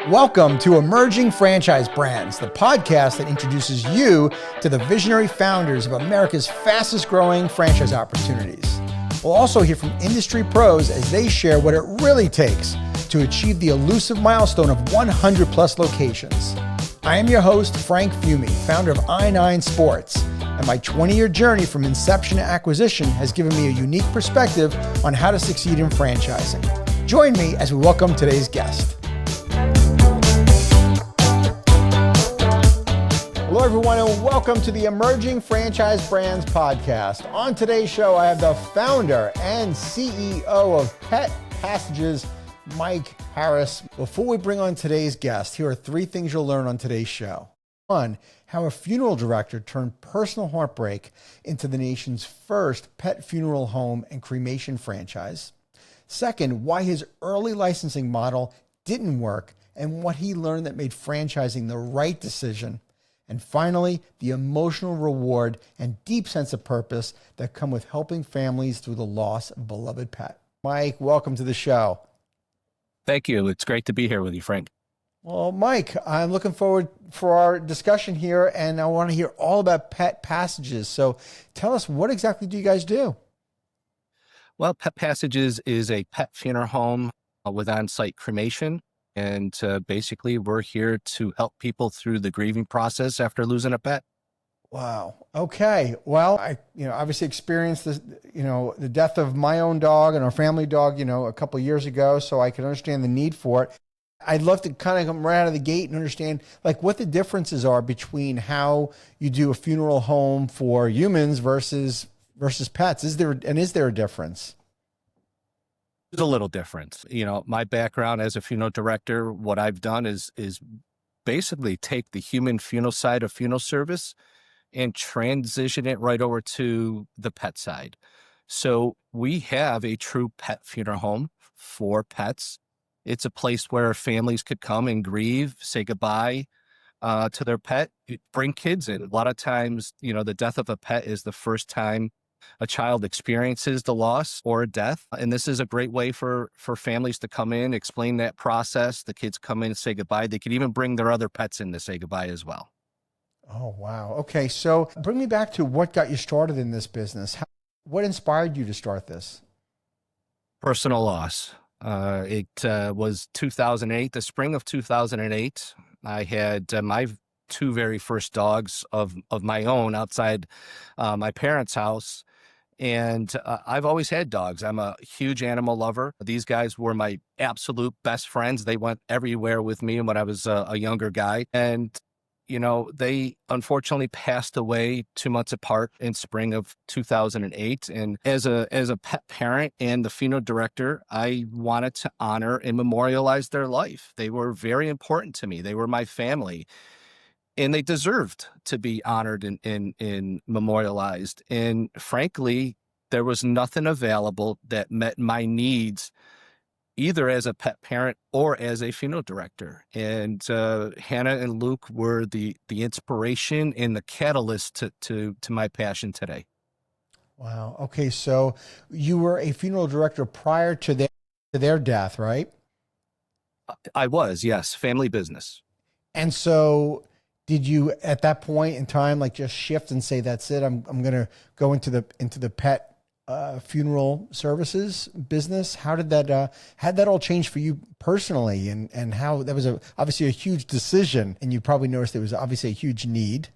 Welcome to Emerging Franchise Brands, the podcast that introduces you to the visionary founders of America's fastest growing franchise opportunities. We'll also hear from industry pros as they share what it really takes to achieve the elusive milestone of 100 plus locations. I am your host, Frank Fiume, founder of I9 Sports, and my 20-year journey from inception to acquisition has given me a unique perspective on how to succeed in franchising. Join me as we welcome today's guest. Hello, everyone, and welcome to the Emerging Franchise Brands podcast. On today's show, I have the founder and CEO of Pet Passages, Mike Harris. Before we bring on today's guest, here are three things you'll learn on today's show. One, how a funeral director turned personal heartbreak into the nation's first pet funeral home and cremation franchise. Second, why his early licensing model didn't work and what he learned that made franchising the right decision. And finally, the emotional reward and deep sense of purpose that come with helping families through the loss of a beloved pet. Mike, welcome to the show. Thank you. It's great to be here with you, Frank. Well, Mike, I'm looking forward for our discussion here, and I want to hear all about Pet Passages. So tell us, what exactly do you guys do? Well, Pet Passages is a pet funeral home with on-site cremation. And basically, we're here to help people through the grieving process after losing a pet. Wow. Okay. Well, I obviously experienced this, the death of my own dog and our family dog, a couple of years ago. So I can understand the need for it. I'd love to kind of come right out of the gate and understand like what the differences are between how you do a funeral home for humans versus pets. Is there a difference? It's a little different. My background as a funeral director, what I've done is basically take the human funeral side of funeral service and transition it right over to the pet side. So we have a true pet funeral home for pets. It's a place where families could come and grieve, say goodbye to their pet, bring kids in. A lot of times, the death of a pet is the first time a child experiences the loss or a death. And this is a great way for families to come in, explain that process. The kids come in and say goodbye. They could even bring their other pets in to say goodbye as well. Oh, wow. Okay. So bring me back to what got you started in this business. What inspired you to start this? Personal loss. It was 2008, the spring of 2008. I had my two very first dogs of my own outside my parents' house. And I've always had dogs. I'm a huge animal lover. These guys were my absolute best friends. They went everywhere with me when I was a younger guy. And, they unfortunately passed away 2 months apart in spring of 2008. And as a pet parent and the funeral director, I wanted to honor and memorialize their life. They were very important to me. They were my family. And they deserved to be honored and memorialized. And frankly, there was nothing available that met my needs, either as a pet parent or as a funeral director. And Hannah and Luke were the inspiration and the catalyst to my passion today. Wow. Okay. So you were a funeral director prior to their death, right? I was, yes, family business. And so did you at that point in time like just shift and say, that's it, I'm going to go into the pet funeral services business? How did that all change for you personally, and how that was obviously a huge decision, and you probably noticed there was obviously a huge need?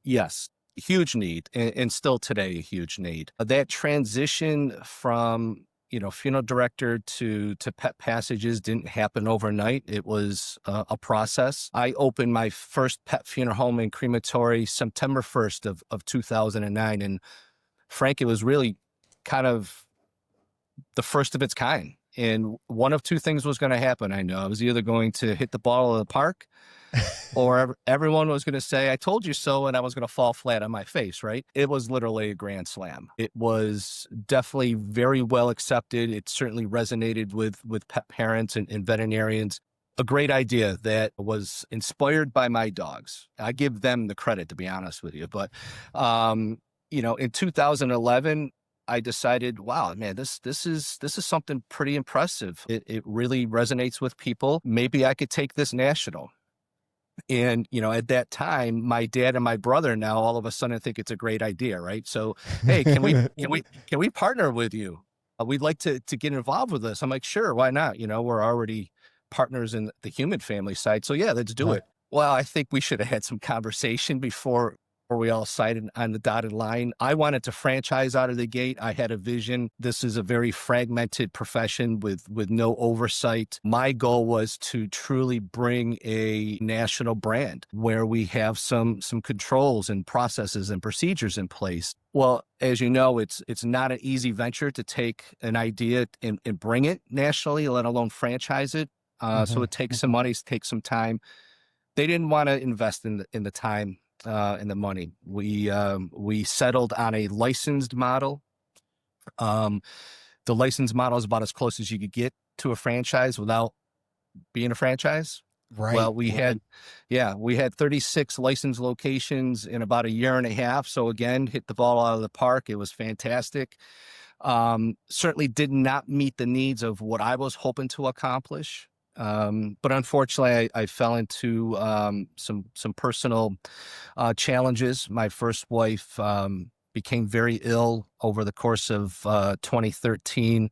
Yes, huge need, and still today a huge need. That transition from funeral director to Pet Passages didn't happen overnight. It was a process. I opened my first pet funeral home and crematory September 1st of 2009. And Frank, it was really kind of the first of its kind. And one of two things was going to happen. I know I was either going to hit the ball in the park or everyone was going to say, I told you so, and I was going to fall flat on my face, right? It was literally a grand slam. It was definitely very well accepted. It certainly resonated with pet parents and veterinarians. A great idea that was inspired by my dogs. I give them the credit, to be honest with you. But, in 2011, I decided, wow, man, this is something pretty impressive. It really resonates with people. Maybe I could take this national. And, at that time, my dad and my brother now all of a sudden think it's a great idea, right? So, hey, can we partner with you? We'd like to get involved with this. I'm like, sure, why not? We're already partners in the human family side. So yeah, let's do Uh-huh. it. Well, I think we should have had some conversation before we all signed on the dotted line. I wanted to franchise out of the gate. I had a vision. This is a very fragmented profession with no oversight. My goal was to truly bring a national brand where we have some controls and processes and procedures in place. Well, as you know, it's not an easy venture to take an idea and bring it nationally, let alone franchise it. So it takes some money, it takes some time. They didn't want to invest in the time and the money. We settled on a licensed model. Um, the licensed model is about as close as you could get to a franchise without being a franchise. Right. Well, we had 36 licensed locations in about a year and a half. So again, hit the ball out of the park. It was fantastic. Certainly did not meet the needs of what I was hoping to accomplish. But unfortunately, I fell into some personal challenges. My first wife became very ill over the course of 2013.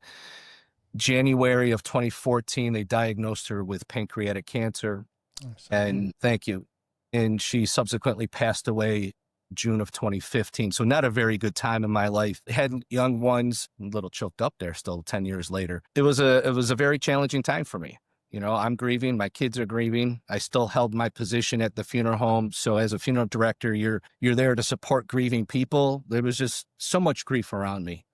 January of 2014, they diagnosed her with pancreatic cancer. I'm sorry. And thank you. And she subsequently passed away June of 2015. So not a very good time in my life. Had young ones, a little choked up there still 10 years later. It was a very challenging time for me. I'm grieving. My kids are grieving. I still held my position at the funeral home. So as a funeral director, you're there to support grieving people. There was just so much grief around me,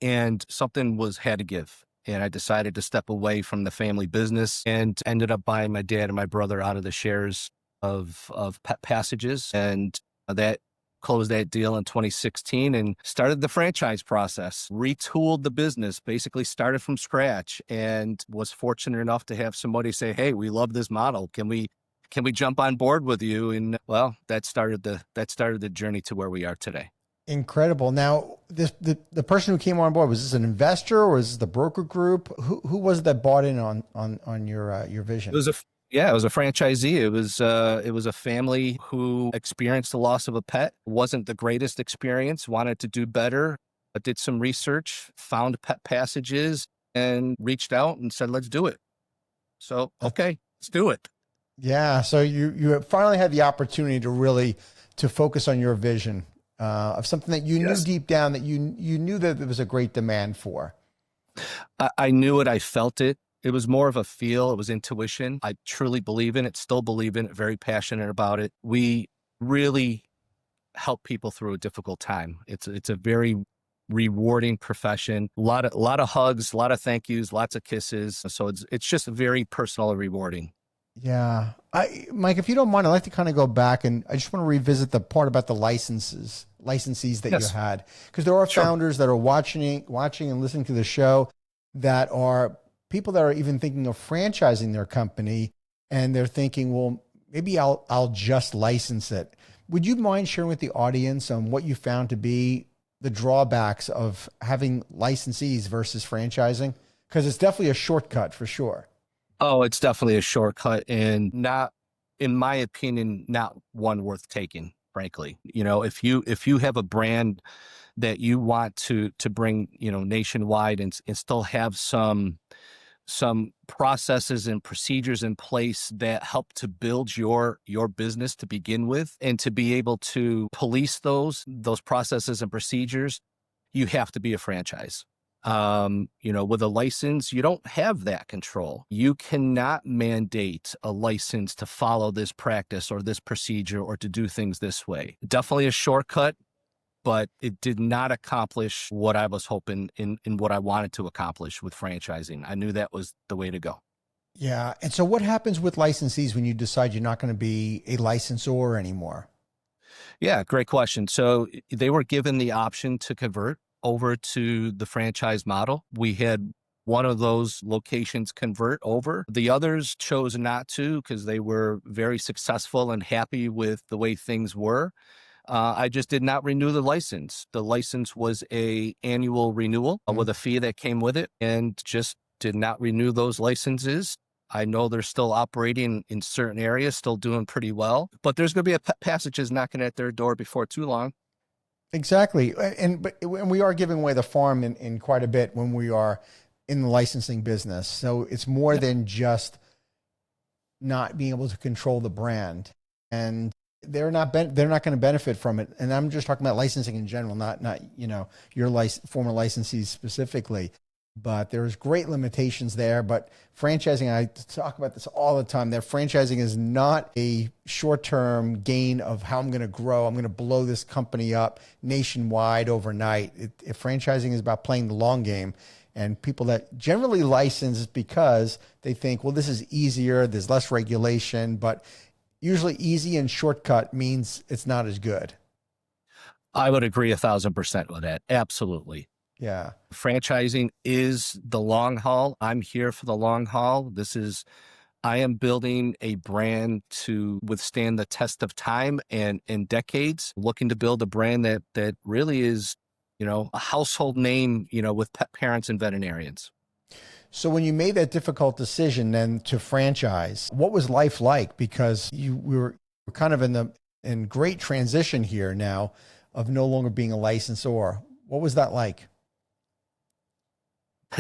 and something had to give. And I decided to step away from the family business and ended up buying my dad and my brother out of the shares of Pet Passages. And that closed that deal in 2016 and started the franchise process, retooled the business, basically started from scratch, and was fortunate enough to have somebody say, hey, we love this model. Can we jump on board with you? And well, that started the journey to where we are today. Incredible. Now, the person who came on board, was this an investor or was this the broker group? Who was it that bought in on your vision? It was a franchisee. It was a family who experienced the loss of a pet. Wasn't the greatest experience, wanted to do better, but did some research, found Pet Passages, and reached out and said, let's do it. So, okay, let's do it. Yeah. So you finally had the opportunity to focus on your vision of something that you knew deep down that you knew that there was a great demand for. I knew it. I felt it. It was more of a feel. It was intuition. I truly believe in it, still believe in it, very passionate about it. We really help people through a difficult time. It's a very rewarding profession. A lot of hugs, a lot of thank yous, lots of kisses. So it's just very personal and rewarding. Yeah. Mike, if you don't mind, I'd like to kind of go back and I just want to revisit the part about the licensees that you had, because there are founders that are watching and listening to the show that are people that are even thinking of franchising their company, and they're thinking, well, maybe I'll just license it. Would you mind sharing with the audience on what you found to be the drawbacks of having licensees versus franchising? Because it's definitely a shortcut for sure. Oh, it's definitely a shortcut, and not, in my opinion, not one worth taking, frankly. If you have a brand that you want to bring, nationwide and still have some processes and procedures in place that help to build your business to begin with, and to be able to police those processes and procedures, you have to be a franchise. With a license, you don't have that control. You cannot mandate a license to follow this practice or this procedure or to do things this way. Definitely a shortcut, but it did not accomplish what I was hoping in what I wanted to accomplish with franchising. I knew that was the way to go. Yeah. And so what happens with licensees when you decide you're not going to be a licensor anymore? Yeah, great question. So they were given the option to convert over to the franchise model. We had one of those locations convert over. The others chose not to because they were very successful and happy with the way things were. I just did not renew the license. The license was a annual renewal with a fee that came with it, and just did not renew those licenses. I know they're still operating in certain areas, still doing pretty well, but there's going to be passages knocking at their door before too long. Exactly. And we are giving away the farm in quite a bit when we are in the licensing business. So it's more Yep. than just not being able to control the brand. And they're not going to benefit from it. And I'm just talking about licensing in general, not your former licensees specifically. But there's great limitations there. But franchising, I talk about this all the time, that franchising is not a short-term gain of how I'm going to grow. I'm going to blow this company up nationwide overnight. If franchising is about playing the long game, and people that generally license because they think, well, this is easier, there's less regulation, but usually easy and shortcut means it's not as good. I would agree 1,000% with that. Absolutely. Yeah. Franchising is the long haul. I'm here for the long haul. I am building a brand to withstand the test of time and decades, looking to build a brand that really is, a household name, with pet parents and veterinarians. So when you made that difficult decision then to franchise, what was life like? Because we were kind of in great transition here now of no longer being a licensor. What was that like?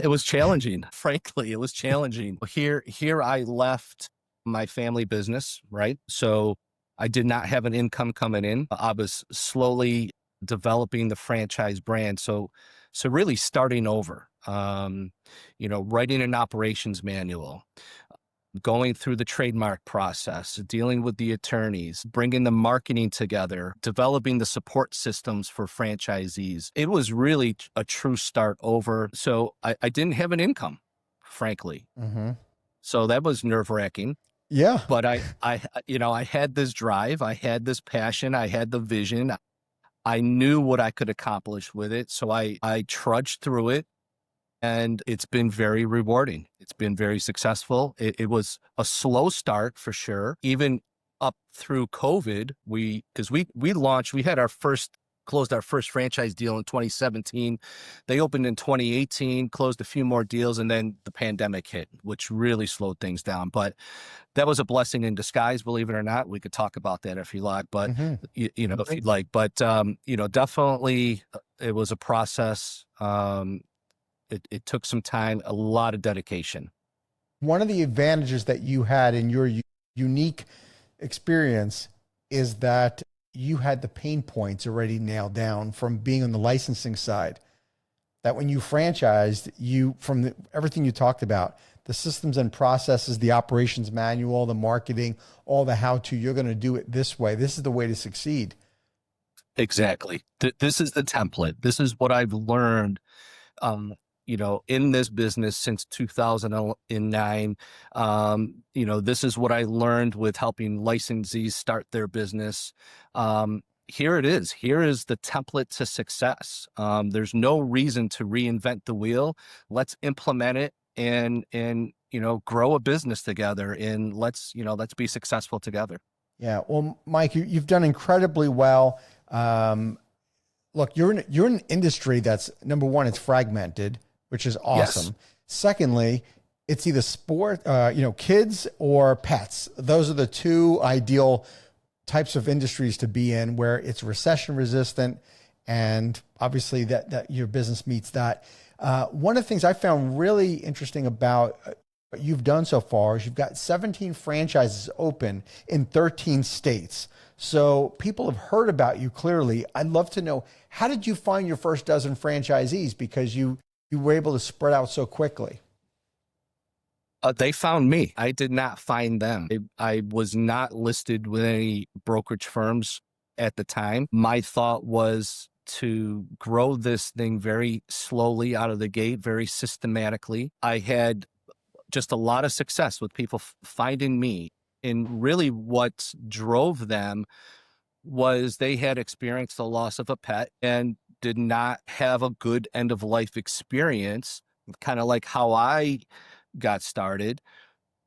It was challenging. Frankly, it was challenging. Here I left my family business, right? So I did not have an income coming in. I was slowly developing the franchise brand. So really starting over, writing an operations manual, going through the trademark process, dealing with the attorneys, bringing the marketing together, developing the support systems for franchisees. It was really a true start over. So I didn't have an income, frankly. Mm-hmm. So that was nerve-wracking. Yeah. But I had this drive, I had this passion, I had the vision. I knew what I could accomplish with it. So I trudged through it. And it's been very rewarding. It's been very successful. It was a slow start for sure. Even up through COVID, because we closed our first franchise deal in 2017. They opened in 2018, closed a few more deals, and then the pandemic hit, which really slowed things down. But that was a blessing in disguise, believe it or not. We could talk about that if you like, but Mm-hmm. if you'd like. But definitely it was a process. It took some time, a lot of dedication. One of the advantages that you had in your unique experience is that you had the pain points already nailed down from being on the licensing side. That when you franchised, everything you talked about, the systems and processes, the operations manual, the marketing, all the how-to, you're going to do it this way. This is the way to succeed. Exactly. This is the template. This is what I've learned in this business since 2009. This is what I learned with helping licensees start their business. Here it is. Here is the template to success. There's no reason to reinvent the wheel. Let's implement it and grow a business together, and let's be successful together. Yeah. Well, Mike, you've done incredibly well. Look, you're in an industry that's, number one, it's fragmented, which is awesome. Yes. Secondly, it's either sport, kids or pets. Those are the two ideal types of industries to be in, where it's recession resistant, and obviously that your business meets that. One of the things I found really interesting about what you've done so far is you've got 17 franchises open in 13 states. So people have heard about you clearly. I'd love to know, how did you find your first dozen franchisees? Because you were able to spread out so quickly. They found me. I did not find them. I was not listed with any brokerage firms at the time. My thought was to grow this thing very slowly out of the gate, very systematically. I had just a lot of success with people finding me. And really what drove them was they had experienced the loss of a pet and did not have a good end of life experience, kind of like how I got started.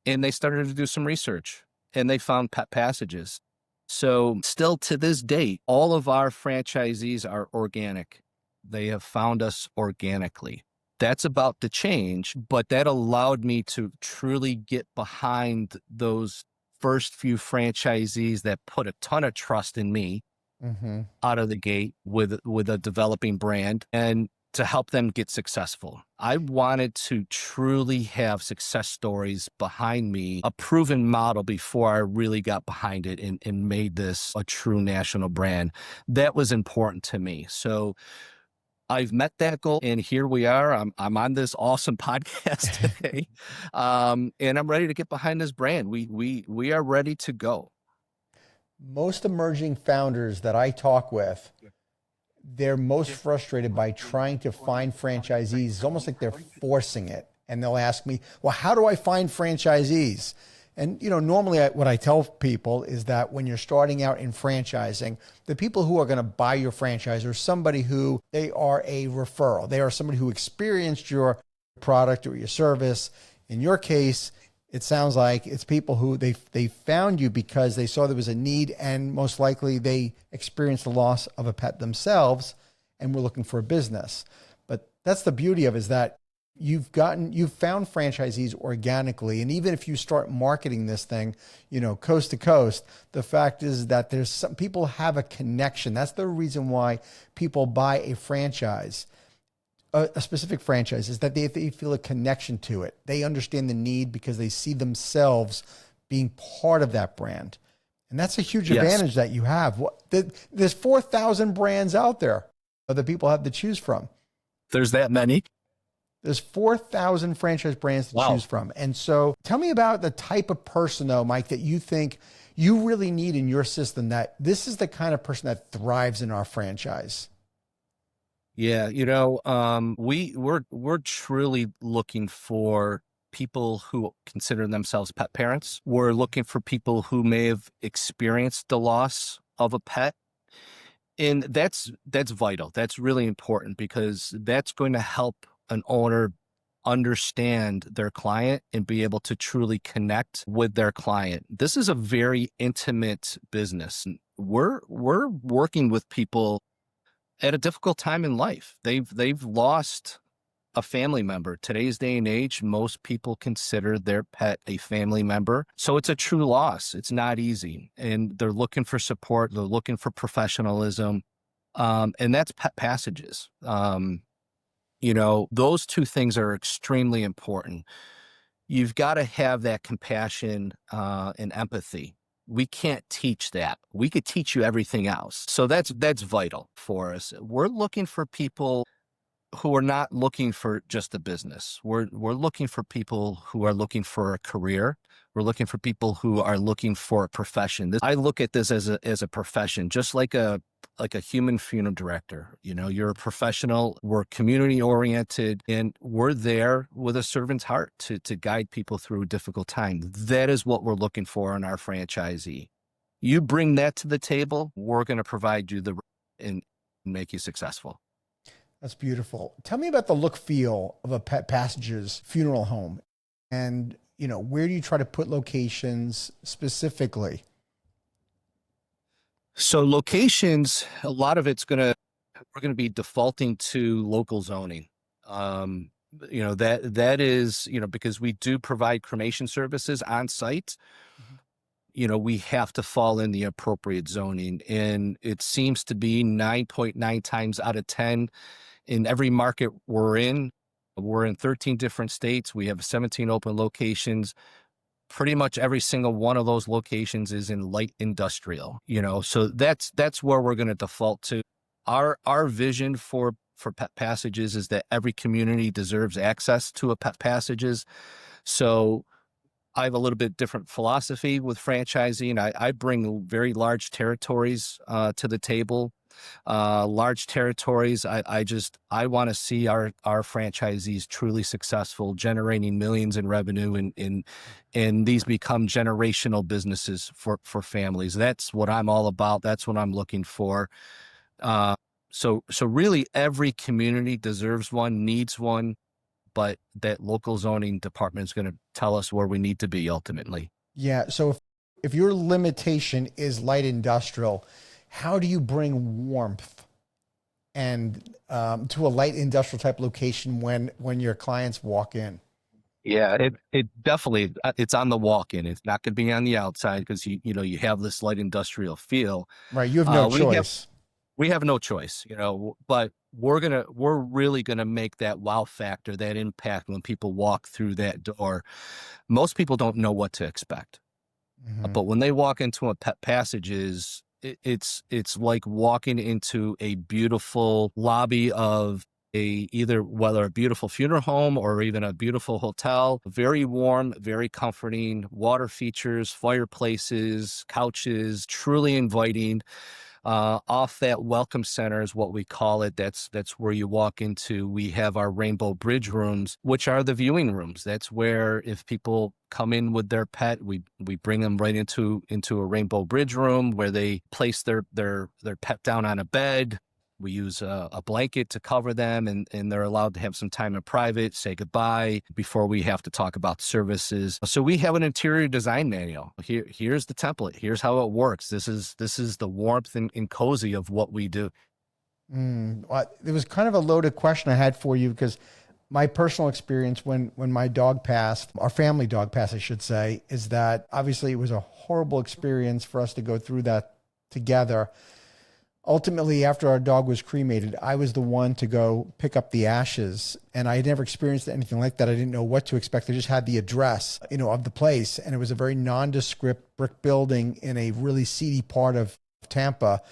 And they started to do some research, and they found Pet Passages. So still to this date, all of our franchisees are organic. They have found us organically. That's about to change, but that allowed me to truly get behind those first few franchisees that put a ton of trust in me Mm-hmm. out of the gate with a developing brand and to help them get successful. I wanted to truly have success stories behind me, a proven model before I really got behind it and made this a true national brand. That was important to me. So I've met that goal, and here we are. I'm on this awesome podcast today, and I'm ready to get behind this brand. We are ready to go. Most emerging founders that I talk with, they're most frustrated by trying to find franchisees. It's almost like they're forcing it. And they'll ask me, well, how do I find franchisees? And, normally what I tell people is that when you're starting out in franchising, the people who are going to buy your franchise are somebody who they are a referral. They are somebody who experienced your product or your service. In your case, it sounds like it's people who they found you because they saw there was a need, and most likely they experienced the loss of a pet themselves and were looking for a business. But that's the beauty of it, is that you've found franchisees organically. And even if you start marketing this thing, coast to coast, the fact is that there's some people have a connection. That's the reason why people buy a franchise. A specific franchise is that they feel a connection to it. They understand the need because they see themselves being part of that brand. And that's a huge advantage that you have. There's 4,000 brands out there that people have to choose from. There's that many. There's 4,000 franchise brands to choose from. And so tell me about the type of person, though, Mike, that you think you really need in your system, that this is the kind of person that thrives in our franchise. Yeah, we're truly looking for people who consider themselves pet parents. We're looking for people who may have experienced the loss of a pet. And that's vital. That's really important because that's going to help an owner understand their client and be able to truly connect with their client. This is a very intimate business. We're working with people at a difficult time in life. They've lost a family member. Today's day and age, most people consider their pet a family member. So it's a true loss. It's not easy. And they're looking for support. They're looking for professionalism. And that's Pet Passages. Those two things are extremely important. You've got to have that compassion and empathy. We can't teach that. We could teach you everything else. So that's vital for us. We're looking for people who are not looking for just a business. We're looking for people who are looking for a career. We're looking for people who are looking for a profession. I look at this as a profession, just like a human funeral director. You're a professional. We're community oriented, and we're there with a servant's heart to guide people through a difficult time. That is what we're looking for in our franchisee. You bring that to the table, we're going to provide you and make you successful. That's beautiful. Tell me about the look feel of a Pet Passages funeral home, and where do you try to put locations specifically? So locations, a lot of we're going to be defaulting to local zoning. That is, because we do provide cremation services on site. We have to fall in the appropriate zoning, and it seems to be 9.9 times out of 10 in every market we're in. We're in 13 different states. We have 17 open locations. Pretty much every single one of those locations is in light industrial, so that's where we're going to default to. Our vision for Pet Passages is that every community deserves access to a Pet Passages. So I have a little bit different philosophy with franchising. I bring very large territories to the table. Large territories. I want to see our franchisees truly successful, generating millions in revenue, and these become generational businesses for families. That's what I'm all about. That's what I'm looking for. So really every community deserves one, needs one, but that local zoning department is going to tell us where we need to be ultimately. Yeah. So if your limitation is light industrial, how do you bring warmth and to a light industrial type location when your clients walk in? Yeah, it definitely it's on the walk-in. It's not going to be on the outside because you have this light industrial feel. Right, you have no We have choice. we have no choice, but we're really gonna make that wow factor, that impact when people walk through that door. Most people don't know what to expect, Hmm. but when they walk into a pet passages, it's like walking into a beautiful lobby of either whether a beautiful funeral home or even a beautiful hotel. Very warm, very comforting, water features, fireplaces, couches, truly inviting. Off that welcome center is what we call it. That's where you walk into. We have our rainbow bridge rooms, which are the viewing rooms. That's where if people come in with their pet, we bring them right into a rainbow bridge room where they place their pet down on a bed. We use a blanket to cover them, and they're allowed to have some time in private, say goodbye before we have to talk about services. So we have an interior design manual. Here's the template. Here's how it works. This is the warmth and cozy of what we do. Well, it was kind of a loaded question I had for you because my personal experience when my dog passed, our family dog passed, I should say, is that obviously it was a horrible experience for us to go through that together. Ultimately, after our dog was cremated, I was the one to go pick up the ashes, and I had never experienced anything like that. I didn't know what to expect. I just had the address, of the place, and it was a very nondescript brick building in a really seedy part of Tampa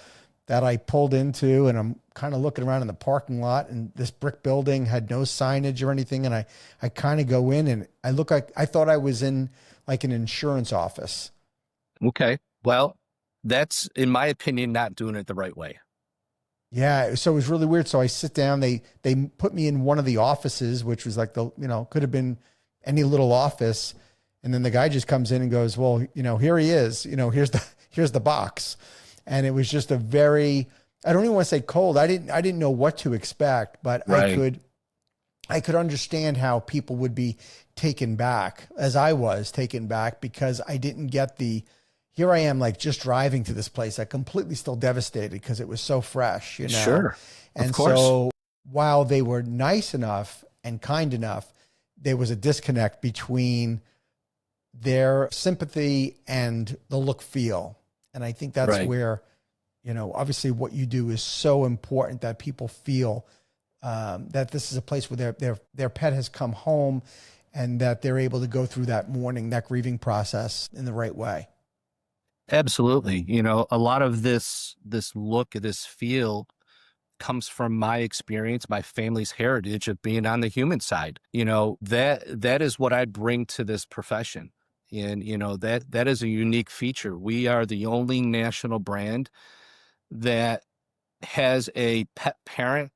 that I pulled into, and I'm kind of looking around in the parking lot, and this brick building had no signage or anything, and I kind of go in, and I thought I was in like an insurance office. Okay. Well, that's, in my opinion, not doing it the right way. Yeah, so it was really weird. So I sit down. They put me in one of the offices, which was like could have been any little office, and then the guy just comes in and goes, "Well, here he is. Here's the box," and it was just a very, I don't even want to say cold. I didn't know what to expect, but Right. I could understand how people would be taken back, as I was taken back, because I didn't get here I am, like, just driving to this place. I completely still devastated because it was so fresh. Sure. Of And course. so while they were nice enough and kind enough, there was a disconnect between their sympathy and the look feel. And I think that's Right. where, obviously what you do is so important that people feel that this is a place where their pet has come home and that they're able to go through that mourning, that grieving process in the right way. Absolutely. A lot of this look, this feel comes from my experience, my family's heritage of being on the human side. That is what I bring to this profession. And that is a unique feature. We are the only national brand that has a pet parent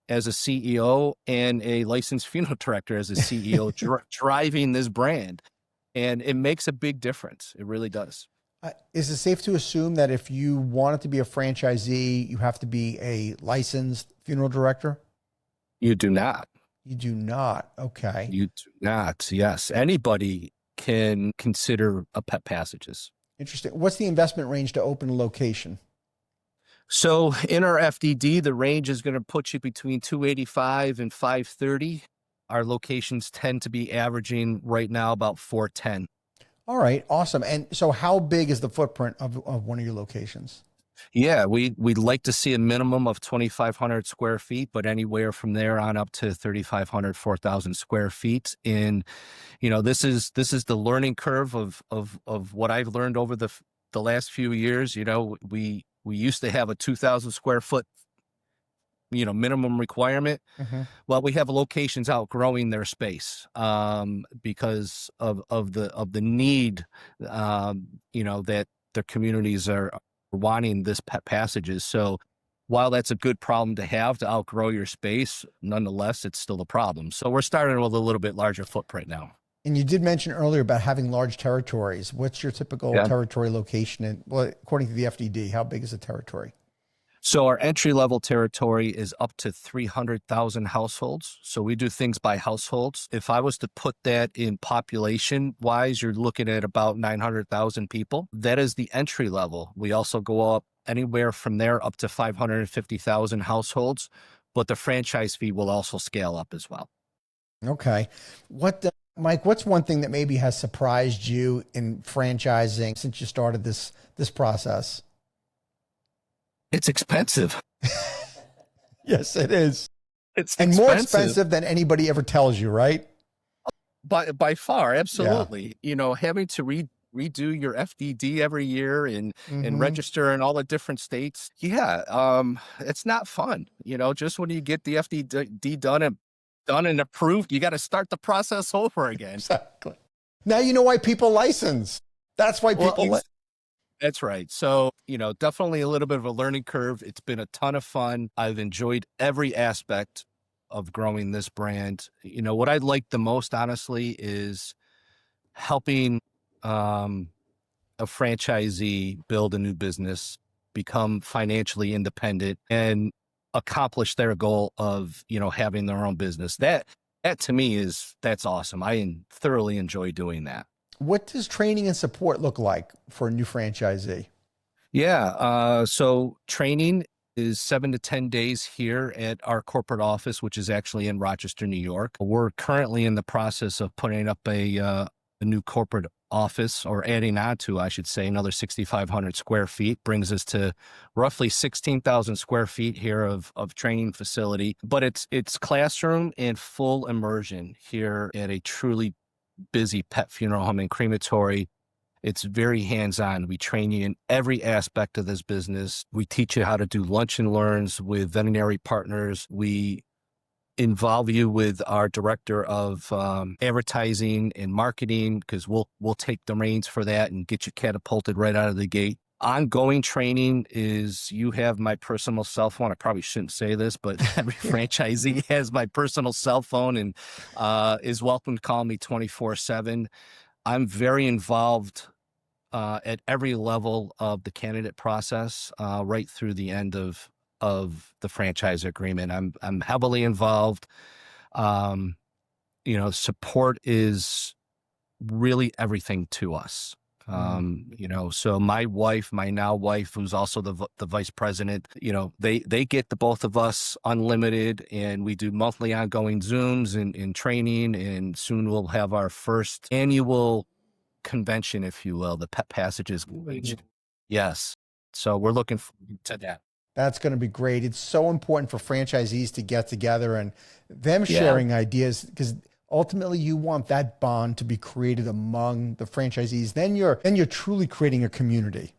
as a CEO and a licensed funeral director as a CEO driving this brand. And it makes a big difference. It really does. Is it safe to assume that if you wanted to be a franchisee, you have to be a licensed funeral director? You do not. You do not. Okay. You do not. Yes. Anybody can consider a pet passages. Interesting. What's the investment range to open a location? So in our FDD, the range is going to put you between 285 and 530. Our locations tend to be averaging right now about 410. All right. Awesome. And so how big is the footprint of one of your locations? Yeah, we'd like to see a minimum of 2,500 square feet, but anywhere from there on up to 3,500, 4,000 square feet. And this is the learning curve of what I've learned over the last few years. We used to have a 2,000 square foot minimum requirement. Mm-hmm. Well, we have locations outgrowing their space because of the need that their communities are wanting this pet passages. So while that's a good problem to have, to outgrow your space, nonetheless it's still a problem. So we're starting with a little bit larger footprint now. And you did mention earlier about having large territories. What's your typical Yeah. territory location? And, well, according to the FDD, how big is the territory? So our entry level territory is up to 300,000 households. So we do things by households. If I was to put that in population wise, you're looking at about 900,000 people. That is the entry level. We also go up anywhere from there up to 550,000 households, but the franchise fee will also scale up as well. Okay. Mike, what's one thing that maybe has surprised you in franchising since you started this process? It's expensive. Yes, it is. It's And more expensive. expensive than anybody ever tells you, right? By far, Yeah. absolutely. Having to redo your FDD every year and Mm-hmm. register in all the different states. Yeah, it's not fun. Just when you get the FDD done and approved, you got to start the process over again. Exactly. Now you know why people license. That's why Well, people that's right. So, definitely a little bit of a learning curve. It's been a ton of fun. I've enjoyed every aspect of growing this brand. What I like the most, honestly, is helping a franchisee build a new business, become financially independent, and accomplish their goal of, having their own business. That to me that's awesome. I thoroughly enjoy doing that. What does training and support look like for a new franchisee? Yeah. So training is 7 to 10 days here at our corporate office, which is actually in Rochester, New York. We're currently in the process of putting up a new corporate office, or adding on to, I should say, another 6,500 square feet, brings us to roughly 16,000 square feet here of training facility. But it's classroom and full immersion here at a truly busy pet funeral home and crematory. It's very hands-on. We train you in every aspect of this business. We teach you how to do lunch and learns with veterinary partners. We involve you with our director of advertising and marketing, because we'll take the reins for that and get you catapulted right out of the gate. Ongoing training is, you have my personal cell phone. I probably shouldn't say this, but every franchisee has my personal cell phone and is welcome to call me 24/7. I'm very involved at every level of the candidate process, right through the end of the franchise agreement. I'm heavily involved. Um, Support is really everything to us. Mm. So my now wife, who's also the vice president, they get the both of us unlimited, and we do monthly ongoing Zooms and training, and soon we'll have our first annual convention, if you will, the Pet Passages Convention. Yes. So we're looking forward to that. That's going to be great. It's so important for franchisees to get together and them Yeah, sharing ideas, because ultimately you want that bond to be created among the franchisees. Then you're truly creating a community.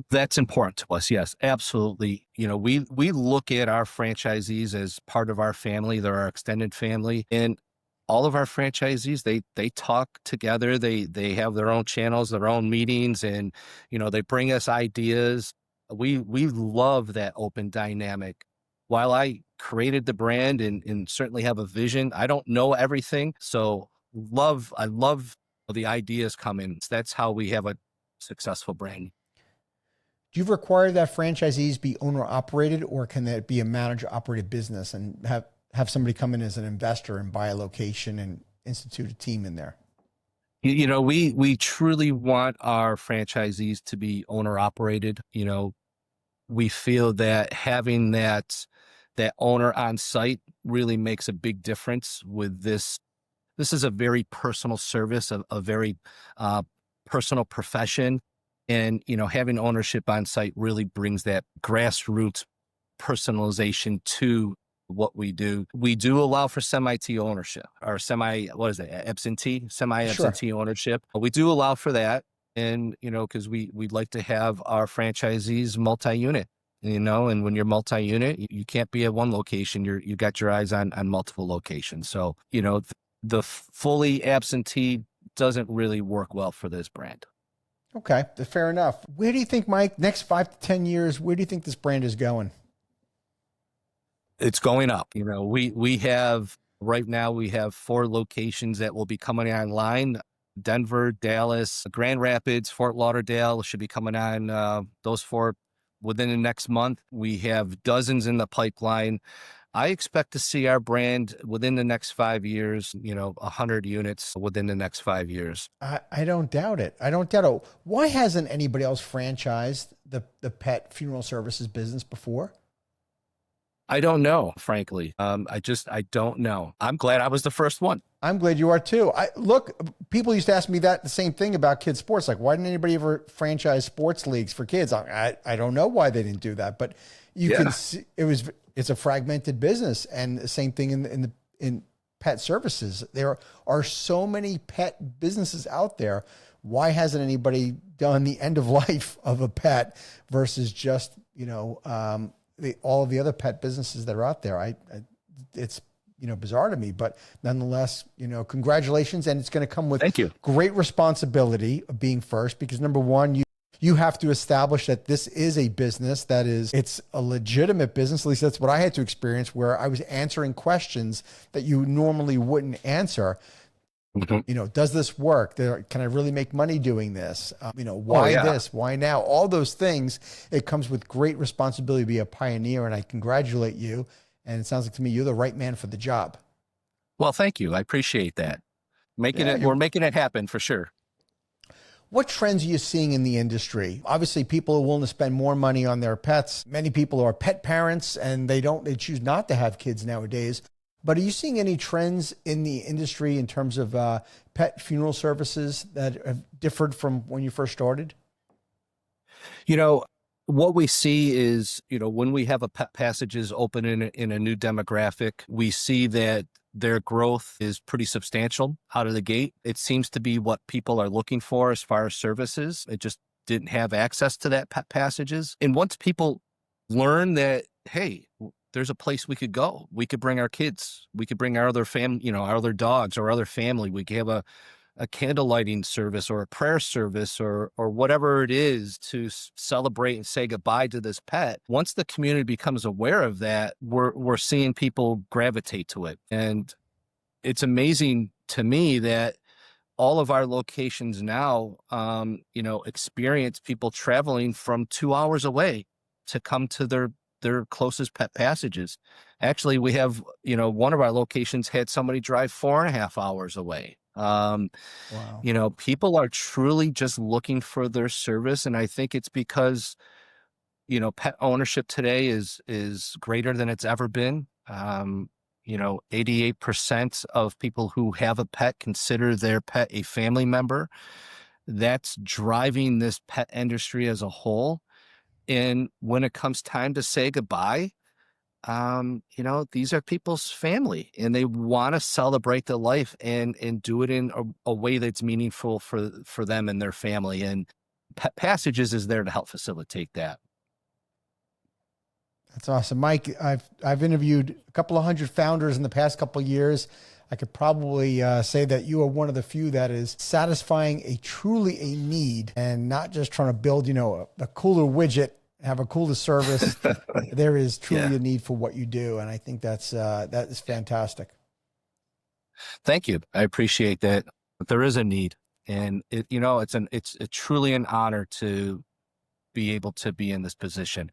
that's important to us. Yes, absolutely. We look at our franchisees as part of our family. They're our extended family, and all of our franchisees, they talk together. They have their own channels, their own meetings, and they bring us ideas. We love that open dynamic. While I created the brand and certainly have a vision, I don't know everything. So I love the ideas come in. That's how we have a successful brand. Do you require that franchisees be owner operated, or can that be a manager operated business and have somebody come in as an investor and buy a location and institute a team in there? We truly want our franchisees to be owner operated. We feel that having that owner on site really makes a big difference with this. This is a very personal service, a very uh, personal profession. And, having ownership on site really brings that grassroots personalization to what we do. We do allow for semi-T ownership, or what is it, Sure. semi-absentee ownership. We do allow for that. And, because we'd like to have our franchisees multi-unit, and when you're multi-unit, you can't be at one location. You got your eyes on multiple locations. So, the fully absentee doesn't really work well for this brand. Okay, fair enough. Where do you think, Mike, next 5 to 10 years, where do you think this brand is going? It's going up. We have right now, we have 4 locations that will be coming online. Denver, Dallas, Grand Rapids, Fort Lauderdale should be coming on. Those 4 within the next month. We have dozens in the pipeline. I expect to see our brand within the next 5 years, 100 units within the next 5 years. I don't doubt it. I don't doubt it. Why hasn't anybody else franchised the pet funeral services business before? I don't know, frankly. I don't know. I'm glad I was the first one. I'm glad you are too. People used to ask me the same thing about kids sports. Like, why didn't anybody ever franchise sports leagues for kids? I don't know why they didn't do that, but you can see it's a fragmented business, and the same thing in pet services. There are so many pet businesses out there. Why hasn't anybody done the end of life of a pet versus just, all of the other pet businesses that are out there? It's bizarre to me, but nonetheless, congratulations. And it's going to come with Thank you. Great responsibility of being first, because number one, you have to establish that this is a business it's a legitimate business. At least that's what I had to experience, where I was answering questions that you normally wouldn't answer. Mm-hmm. Does this work? Can I really make money doing this? Why this? Why now? All those things. It comes with great responsibility to be a pioneer, and I congratulate you. And it sounds like to me you're the right man for the job. Well, thank you. I appreciate that. We're making it happen for sure. What trends are you seeing in the industry? Obviously, people are willing to spend more money on their pets. Many people are pet parents, and they choose not to have kids nowadays. But are you seeing any trends in the industry in terms of pet funeral services that have differed from when you first started? What we see is, when we have a Pet Passages open in a new demographic, we see that their growth is pretty substantial out of the gate. It seems to be what people are looking for as far as services. It just didn't have access to that Pet Passages. And once people learn that, hey, there's a place we could go, we could bring our kids, we could bring our other family, our other dogs or other family, we could have a candle lighting service or a prayer service or whatever it is to celebrate and say goodbye to this pet. Once the community becomes aware of that, we're seeing people gravitate to it. And it's amazing to me that all of our locations now, experience people traveling from 2 hours away to come to their closest Pet Passages. Actually, we have, one of our locations had somebody drive 4.5 hours away. Wow. People are truly just looking for their service. And I think it's because, pet ownership today is greater than it's ever been. 88% of people who have a pet consider their pet a family member. That's driving this pet industry as a whole. And when it comes time to say goodbye, these are people's family, and they want to celebrate their life and do it in a way that's meaningful for them and their family. And Pet Passages is there to help facilitate that. That's awesome. Mike, I've interviewed a couple of hundred founders in the past couple of years. I could probably say that you are one of the few that is satisfying truly a need, and not just trying to build, a cooler widget, have a cooler service. There is truly a need for what you do. And I think that is fantastic. Thank you. I appreciate that. There is a need, and it's truly an honor to be able to be in this position.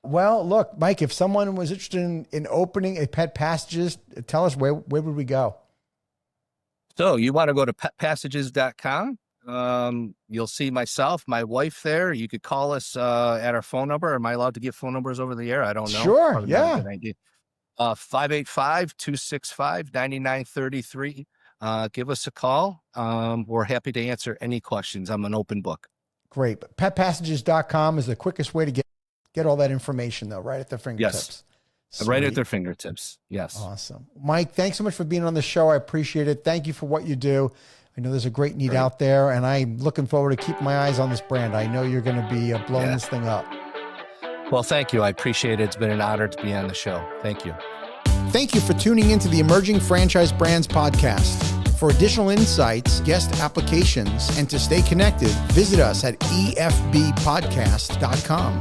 Well, look, Mike, if someone was interested in opening a Pet Passages, tell us where would we go? So you want to go to petpassages.com. You'll see myself, my wife there. You could call us at our phone number. Am I allowed to give phone numbers over the air? I don't know. Sure. Probably Yeah. 585-265-9933. Give us a call. We're happy to answer any questions. I'm an open book. Great. Petpassages.com is the quickest way to get all that information, though, right at their fingertips. Yes. Right at their fingertips. Yes. Awesome. Mike, thanks so much for being on the show. I appreciate it. Thank you for what you do. I know there's a great need out there, and I'm looking forward to keeping my eyes on this brand. I know you're going to be blowing this thing up. Well, thank you. I appreciate it. It's been an honor to be on the show. Thank you. Thank you for tuning into the Emerging Franchise Brands podcast. For additional insights, guest applications, and to stay connected, visit us at efbpodcast.com.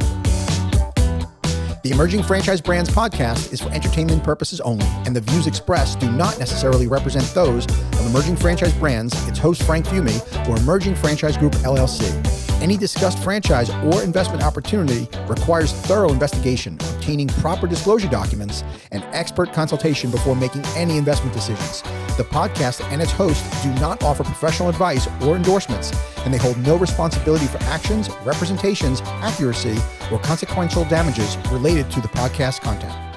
The Emerging Franchise Brands podcast is for entertainment purposes only, and the views expressed do not necessarily represent those of Emerging Franchise Brands, its host Frank Fumey, or Emerging Franchise Group, LLC. Any discussed franchise or investment opportunity requires thorough investigation, obtaining proper disclosure documents, and expert consultation before making any investment decisions. The podcast and its host do not offer professional advice or endorsements, and they hold no responsibility for actions, representations, accuracy, or consequential damages related to the podcast content.